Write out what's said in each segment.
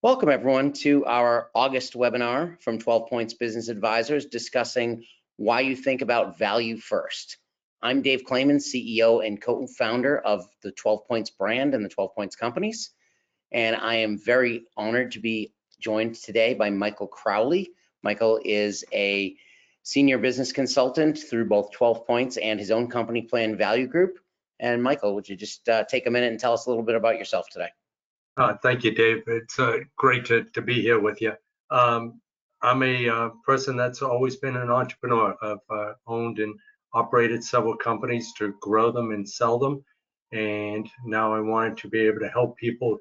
Welcome everyone to our August webinar from 12 Points Business Advisors discussing why you think about value first. I'm Dave Clayman, CEO and co-founder of the 12 Points brand and the 12 Points companies. And I am very honored to be joined today by Michael Crowley. Michael is a senior business consultant through both 12 Points and his own company Plan Value Group. And Michael, would you just take a minute and tell us a little bit about yourself today? Thank you, Dave. It's great to be here with you. I'm a person that's always been an entrepreneur. I've owned and operated several companies to grow them and sell them. And now I wanted to be able to help people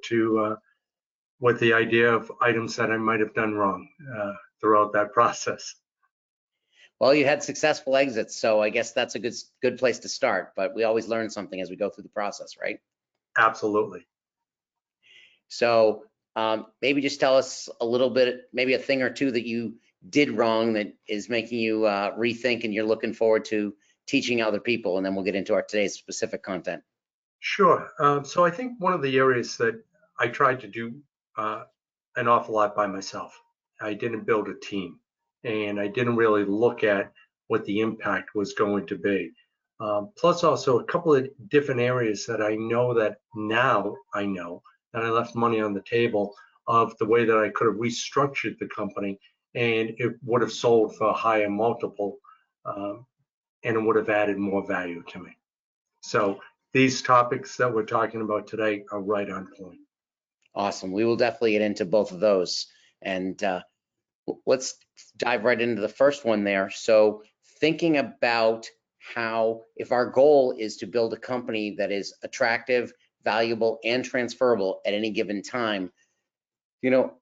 with the idea of items that I might have done wrong throughout that process. Well, you had successful exits, so I guess that's a good place to start, but we always learn something as we go through the process, right? Absolutely. So maybe just tell us a little bit, maybe a thing or two that you did wrong that is making you rethink and you're looking forward to teaching other people, and then we'll get into our today's specific content. Sure. So I think one of the areas that I tried to do an awful lot by myself, I didn't build a team, and I didn't really look at what the impact was going to be. Plus also a couple of different areas that I know that now I know that I left money on the table of the way that I could have restructured the company, and it would have sold for a higher multiple, and it would have added more value to me. So these topics that we're talking about today are right on point. Awesome. We will definitely get into both of those. And let's dive right into the first one there. So thinking about how, if our goal is to build a company that is attractive, valuable, and transferable at any given time, you know,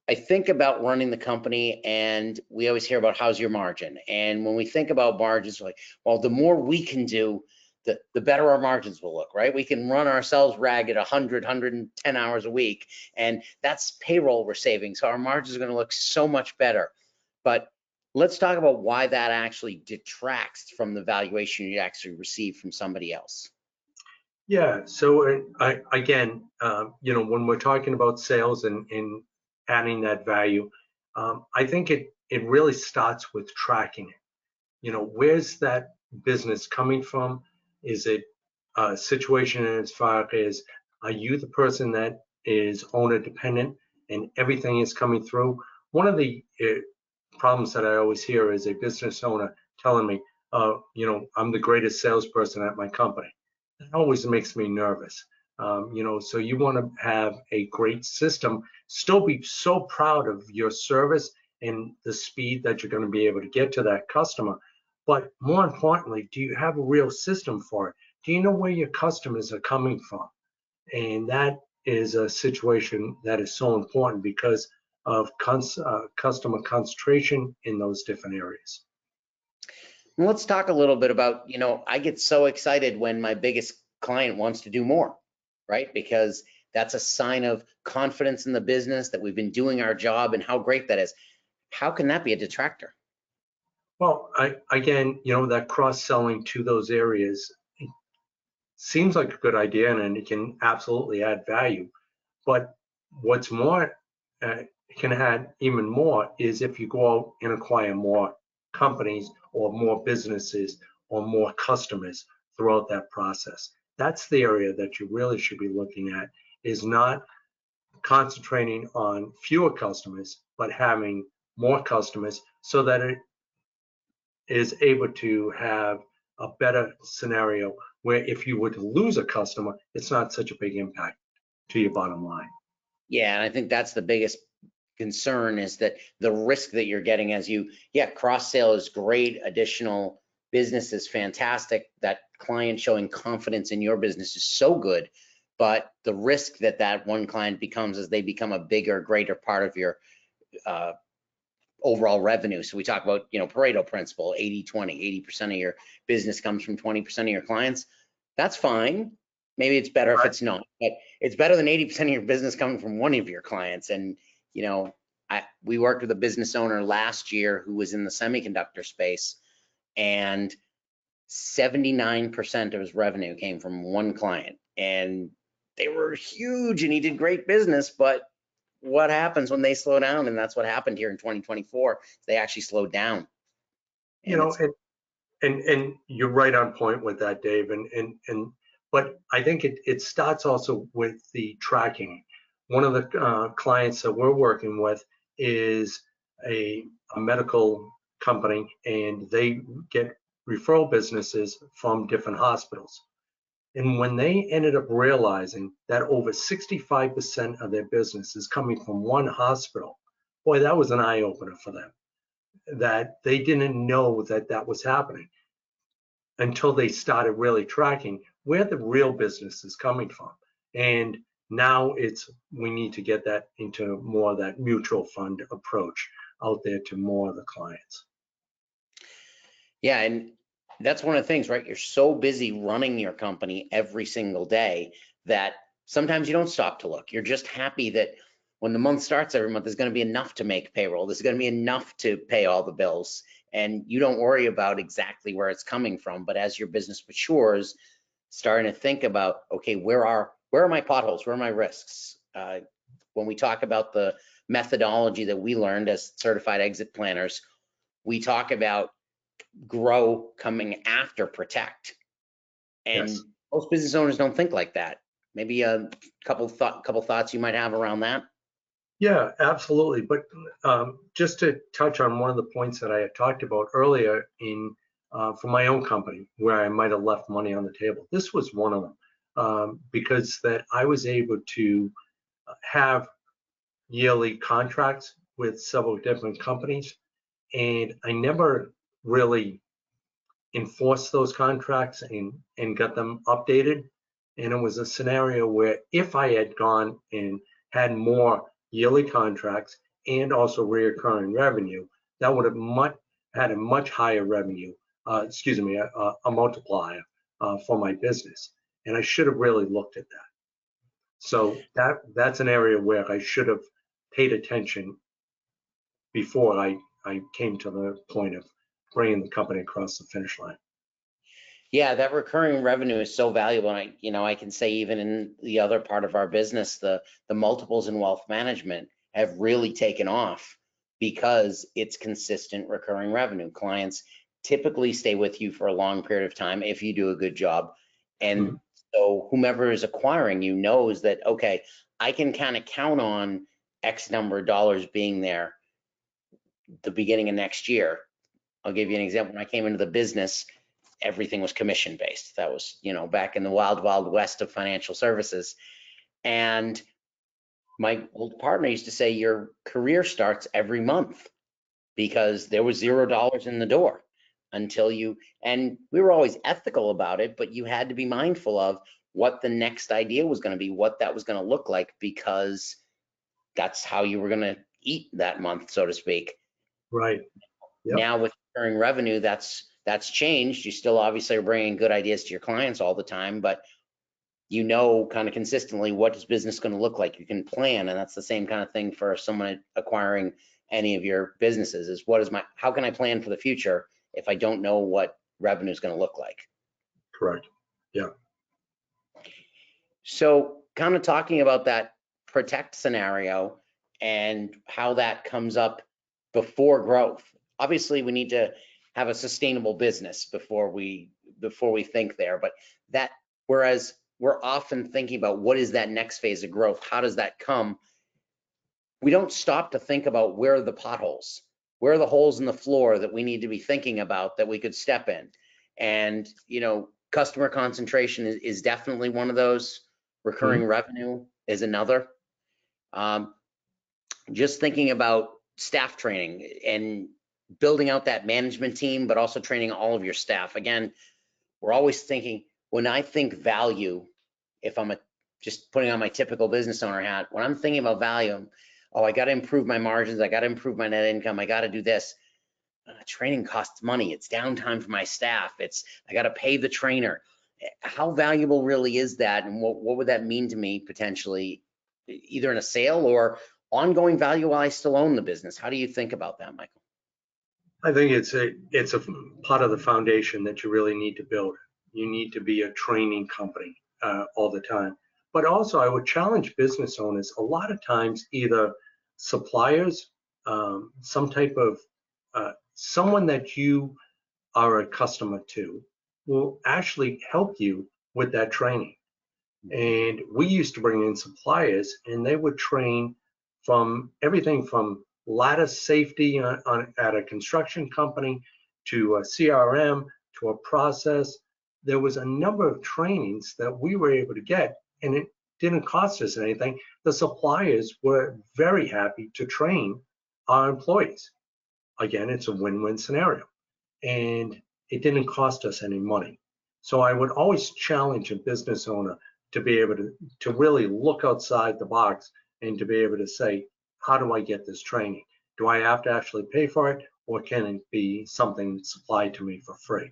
I think about running the company, and we always hear about how's your margin. And when we think about margins, we're like, well, the more we can do, the better our margins will look, right? We can run ourselves ragged 100, 110 hours a week, and that's payroll we're saving. So our margins are going to look so much better. But let's talk about why that actually detracts from the valuation you actually receive from somebody else. Yeah, so again, when we're talking about sales and adding that value, I think it really starts with tracking it. Where's that business coming from? Is it a situation as far as, are you the person that is owner dependent and everything is coming through? One of the problems that I always hear is a business owner telling me, I'm the greatest salesperson at my company. It always makes me nervous. So you want to have a great system, still be so proud of your service and the speed that you're going to be able to get to that customer. But more importantly, do you have a real system for it? Do you know where your customers are coming from? And that is a situation that is so important because of customer concentration in those different areas. Let's talk a little bit about, I get so excited when my biggest client wants to do more, right? Because that's a sign of confidence in the business, that we've been doing our job and how great that is. How can that be a detractor? Well, again, that cross-selling to those areas seems like a good idea, and it can absolutely add value. But what's more, can add even more is if you go out and acquire more companies or more businesses or more customers throughout that process. That's the area that you really should be looking at, is not concentrating on fewer customers, but having more customers so that it is able to have a better scenario where if you were to lose a customer, it's not such a big impact to your bottom line. Yeah, and I think that's the biggest concern, is that the risk that you're getting as cross sale is great, additional business is fantastic, that client showing confidence in your business is so good, but the risk that one client becomes as they become a bigger, greater part of your overall revenue. So we talk about, Pareto principle, 80-20, 80% of your business comes from 20% of your clients. That's fine. Maybe it's better if it's not, but it's better than 80% of your business coming from one of your clients. And, we worked with a business owner last year who was in the semiconductor space, and 79% of his revenue came from one client, and they were huge and he did great business, but what happens when they slow down? And that's what happened here in 2024. They actually slowed down. You And know, it's, and you're right on point with that, Dave. And but I think it starts also with the tracking. One of the clients that we're working with is a medical company, and they get referral businesses from different hospitals. And when they ended up realizing that over 65% of their business is coming from one hospital, boy, that was an eye opener for them, that they didn't know that that was happening until they started really tracking where the real business is coming from. And now we need to get that into more of that mutual fund approach out there to more of the clients. yeah, and that's one of the things, right? You're so busy running your company every single day that sometimes you don't stop to look. You're just happy that when the month starts every month, there's going to be enough to make payroll. There's going to be enough to pay all the bills. And you don't worry about exactly where it's coming from. But as your business matures, starting to think about, okay, where are my potholes? Where are my risks? When we talk about the methodology that we learned as certified exit planners, we talk about grow coming after protect. And Yes. most business owners don't think like that. Maybe a couple thoughts you might have around that. Yeah, absolutely. But just to touch on one of the points that I had talked about earlier for my own company, where I might have left money on the table, this was one of them, because that I was able to have yearly contracts with several different companies, and I never really enforced those contracts and got them updated. And it was a scenario where if I had gone and had more yearly contracts and also reoccurring revenue, that would have had a much higher revenue, a multiplier for my business. And I should have really looked at that. So that's an area where I should have paid attention before I came to the point of bringing the company across the finish line. Yeah, that recurring revenue is so valuable. And I can say even in the other part of our business, the multiples in wealth management have really taken off because it's consistent recurring revenue. Clients typically stay with you for a long period of time if you do a good job. And so whomever is acquiring you knows that, okay, I can kind of count on X number of dollars being there the beginning of next year. I'll give you an example. When I came into the business, everything was commission based. That was, back in the wild, wild west of financial services. And my old partner used to say, your career starts every month because there was $0 in the door until and we were always ethical about it, but you had to be mindful of what the next idea was going to be, what that was going to look like, because that's how you were going to eat that month, so to speak. Right. Yep. Now with recurring revenue, that's changed. You still obviously are bringing good ideas to your clients all the time, but kind of consistently what is business going to look like. You can plan, and that's the same kind of thing for someone acquiring any of your businesses. Is how can I plan for the future if I don't know what revenue is going to look like? Correct. Yeah. So kind of talking about that protect scenario and how that comes up before growth. Obviously, we need to have a sustainable business before we think there, but whereas we're often thinking about what is that next phase of growth, how does that come, we don't stop to think about where are the potholes, where are the holes in the floor that we need to be thinking about that we could step in. And customer concentration is definitely one of those. Recurring revenue is another. Just thinking about staff training and building out that management team, but also training all of your staff. Again, we're always thinking, when I think value, if I'm just putting on my typical business owner hat, when I'm thinking about value, I got to improve my margins, I got to improve my net income, I got to do this. Training costs money. It's downtime for my staff. I got to pay the trainer. How valuable really is that, and what would that mean to me potentially, either in a sale or ongoing value while I still own the business? How do you think about that, Michael? I think it's a part of the foundation that you really need to build. You need to be a training company all the time. But also I would challenge business owners, a lot of times either suppliers, some type of, someone that you are a customer to will actually help you with that training. And we used to bring in suppliers and they would train from everything from ladder safety at a construction company to a CRM to a process. There was a number of trainings that we were able to get, and it didn't cost us anything. The suppliers were very happy to train our employees. Again, it's a win-win scenario, and it didn't cost us any money. So I would always challenge a business owner to be able to really look outside the box and to be able to say, how do I get this training? Do I have to actually pay for it, or can it be something supplied to me for free?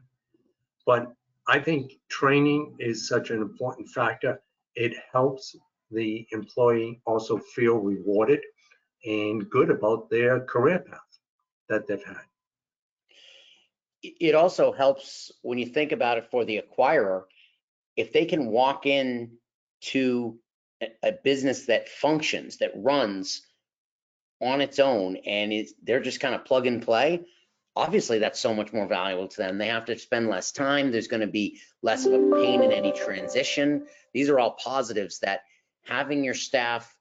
But I think training is such an important factor. It helps the employee also feel rewarded and good about their career path that they've had. It also helps when you think about it for the acquirer, if they can walk in to a business that functions, that runs on its own, and they're just kind of plug and play, obviously that's so much more valuable to them. They have to spend less time. There's going to be less of a pain in any transition. These are all positives, that having your staff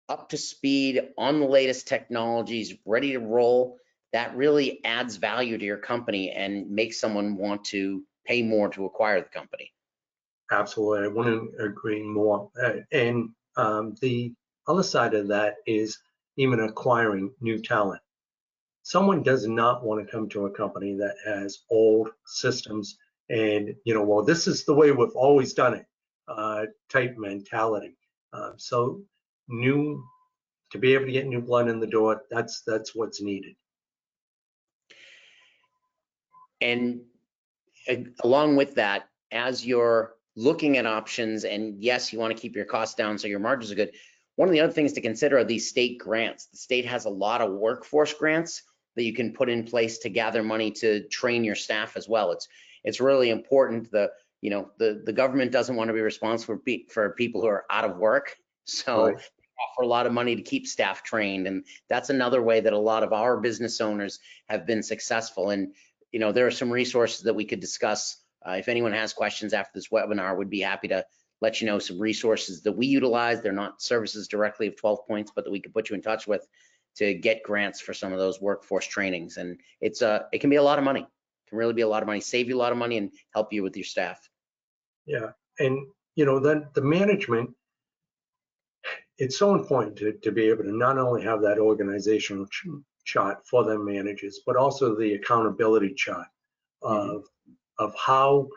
up to speed on the latest technologies, ready to roll, that really adds value to your company and makes someone want to pay more to acquire the company. Absolutely, I wouldn't agree more. And the other side of that is even acquiring new talent. Someone does not want to come to a company that has old systems and, well, this is the way we've always done it, type mentality. So to be able to get new blood in the door, that's what's needed. And along with that, as you're looking at options, and yes, you want to keep your costs down so your margins are good, one of the other things to consider are these state grants. The state has a lot of workforce grants that you can put in place to gather money to train your staff as well. It's really important. The government doesn't want to be responsible for people who are out of work, so Right. they offer a lot of money to keep staff trained, and that's another way that a lot of our business owners have been successful. And there are some resources that we could discuss. If anyone has questions after this webinar, we'd be happy to let you know some resources that we utilize. They're not services directly of 12 Points, but that we could put you in touch with to get grants for some of those workforce trainings. And it can be a lot of money. It can really be a lot of money, save you a lot of money, and help you with your staff. Yeah, and then the management, it's so important to be able to not only have that organizational chart for their managers, but also the accountability chart of how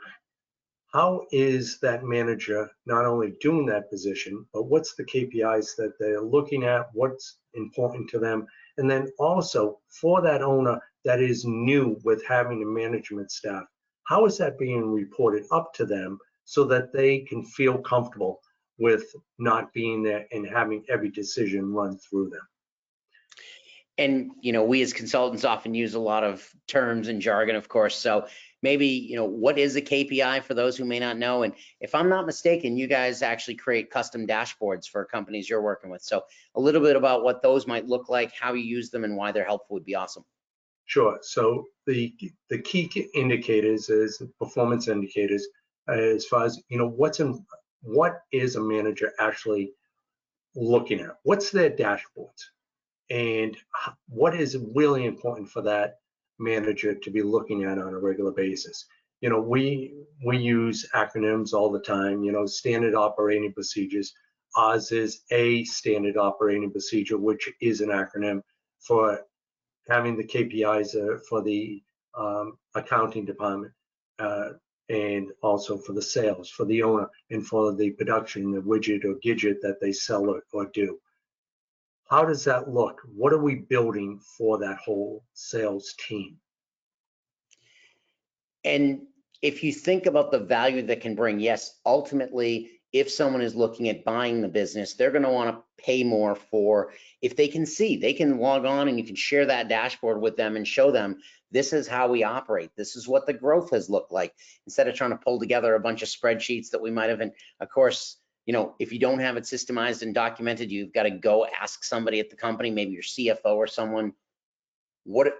is that manager not only doing that position, but what's the KPIs that they're looking at, what's important to them, and then also for that owner that is new with having a management staff, how is that being reported up to them so that they can feel comfortable with not being there and having every decision run through them. And we as consultants often use a lot of terms and jargon, of course. So maybe what is a KPI for those who may not know? And if I'm not mistaken, you guys actually create custom dashboards for companies you're working with. So a little bit about what those might look like, how you use them, and why they're helpful would be awesome. Sure. So the key indicators is performance indicators, as far as what is a manager actually looking at? What's their dashboards? And what is really important for that manager to be looking at on a regular basis? We use acronyms all the time, standard operating procedures. Ours is a standard operating procedure, which is an acronym for having the KPIs for the accounting department, and also for the sales, for the owner, and for the production, the widget or gadget that they sell or do. How does that look? What are we building for that whole sales team? And if you think about the value that can bring, yes, ultimately, if someone is looking at buying the business, they're going to want to pay more for, if they can see, they can log on and you can share that dashboard with them and show them, this is how we operate. This is what the growth has looked like, instead of trying to pull together a bunch of spreadsheets that we might have. And of course, if you don't have it systemized and documented, you've got to go ask somebody at the company, maybe your CFO or someone, what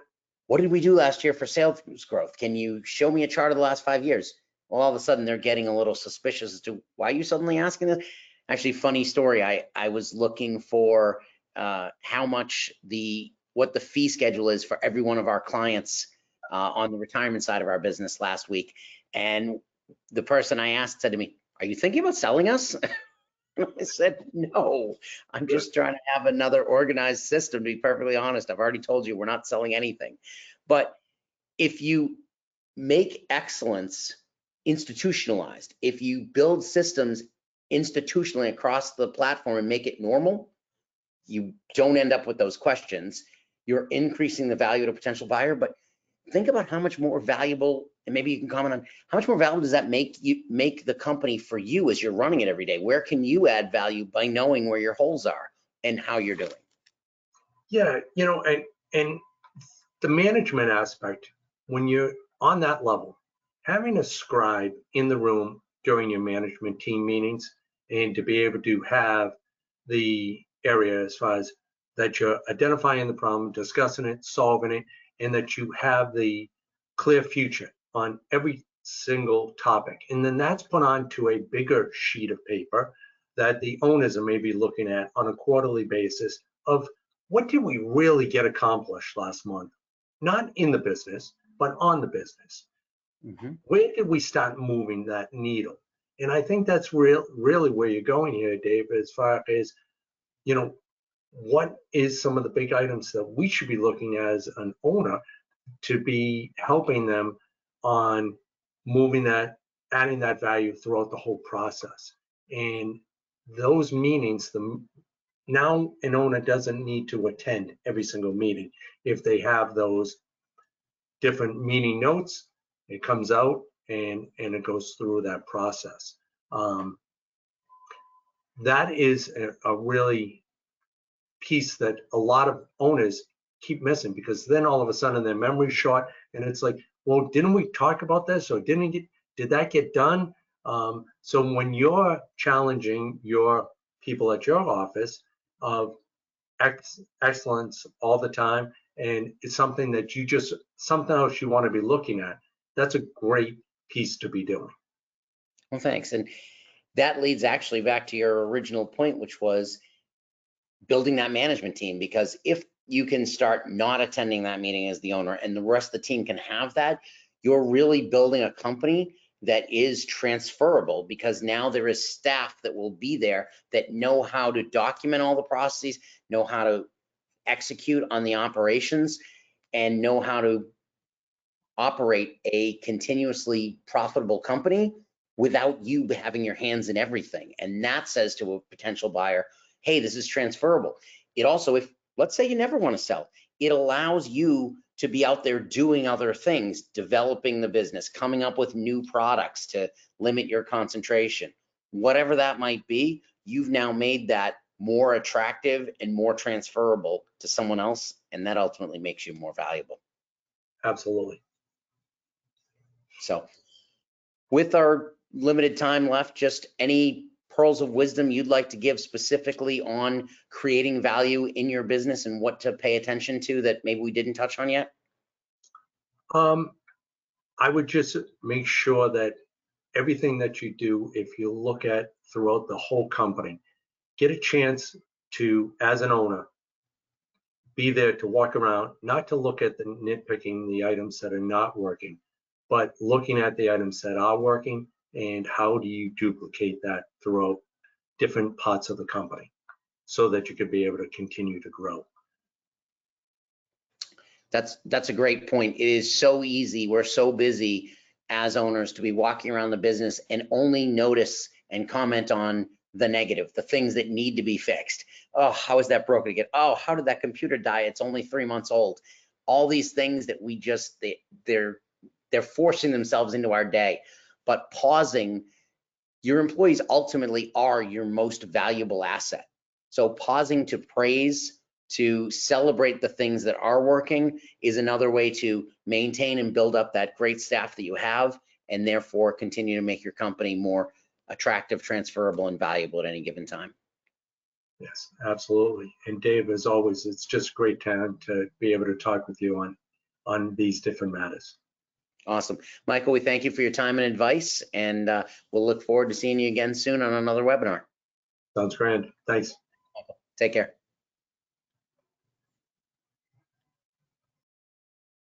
did we do last year for sales growth? Can you show me a chart of the last 5 years? Well, all of a sudden they're getting a little suspicious as to why are you suddenly asking this? Actually, funny story. I was looking for how much what the fee schedule is for every one of our clients on the retirement side of our business last week. And the person I asked said to me, "Are you thinking about selling us?" I said, "No, I'm just trying to have another organized system, to be perfectly honest. I've already told you we're not selling anything." But if you make excellence institutionalized, if you build systems institutionally across the platform and make it normal, you don't end up with those questions. You're increasing the value to a potential buyer, but think about how much more valuable, and maybe you can comment on how much more valuable does that make the company for you as you're running it every day? Where can you add value by knowing where your holes are and how you're doing? Yeah, and the management aspect, when you're on that level, having a scribe in the room during your management team meetings and to be able to have the area as far as that you're identifying the problem, discussing it, solving it, and that you have the clear future on every single topic. And then that's put onto a bigger sheet of paper that the owners are maybe looking at on a quarterly basis of what did we really get accomplished last month? Not in the business, but on the business. Mm-hmm. Where did we start moving that needle? And I think that's really where you're going here, Dave, as far as, what is some of the big items that we should be looking at as an owner to be helping them on moving that, adding that value throughout the whole process. And those meetings, now an owner doesn't need to attend every single meeting. If they have those different meeting notes, it comes out and it goes through that process. That is a really piece that a lot of owners keep missing, because then all of a sudden their memory's short and it's like, well, didn't we talk about this, or did that get done? So when you're challenging your people at your office of excellence all the time, and it's something that something else you want to be looking at, that's a great piece to be doing. Well, thanks. And that leads actually back to your original point, which was building that management team, because if you can start not attending that meeting as the owner and the rest of the team can have that, you're really building a company that is transferable, because now there is staff that will be there that know how to document all the processes, know how to execute on the operations, and know how to operate a continuously profitable company without you having your hands in everything. And that says to a potential buyer, hey, this is transferable. It also, if let's say you never want to sell, it allows you to be out there doing other things, developing the business, coming up with new products to limit your concentration. Whatever that might be, you've now made that more attractive and more transferable to someone else, and that ultimately makes you more valuable. Absolutely. So with our limited time left, just any pearls of wisdom you'd like to give specifically on creating value in your business and what to pay attention to that maybe we didn't touch on yet? I would just make sure that everything that you do, if you look at throughout the whole company, get a chance to, as an owner, be there to walk around, not to look at the nitpicking the items that are not working, but looking at the items that are working and how do you duplicate that throughout different parts of the company so that you could be able to continue to grow. That's a great point. It is so easy. We're so busy as owners to be walking around the business and only notice and comment on the negative, the things that need to be fixed. Oh, how is that broken again? Oh, how did that computer die? It's only 3 months old. All these things that we just, they're forcing themselves into our day. But pausing, your employees ultimately are your most valuable asset. So pausing to praise, to celebrate the things that are working is another way to maintain and build up that great staff that you have, and therefore continue to make your company more attractive, transferable, and valuable at any given time. Yes, absolutely. And Dave, as always, it's just great time to be able to talk with you on these different matters. Awesome. Michael, we thank you for your time and advice, and we'll look forward to seeing you again soon on another webinar. Sounds grand. Thanks. Take care.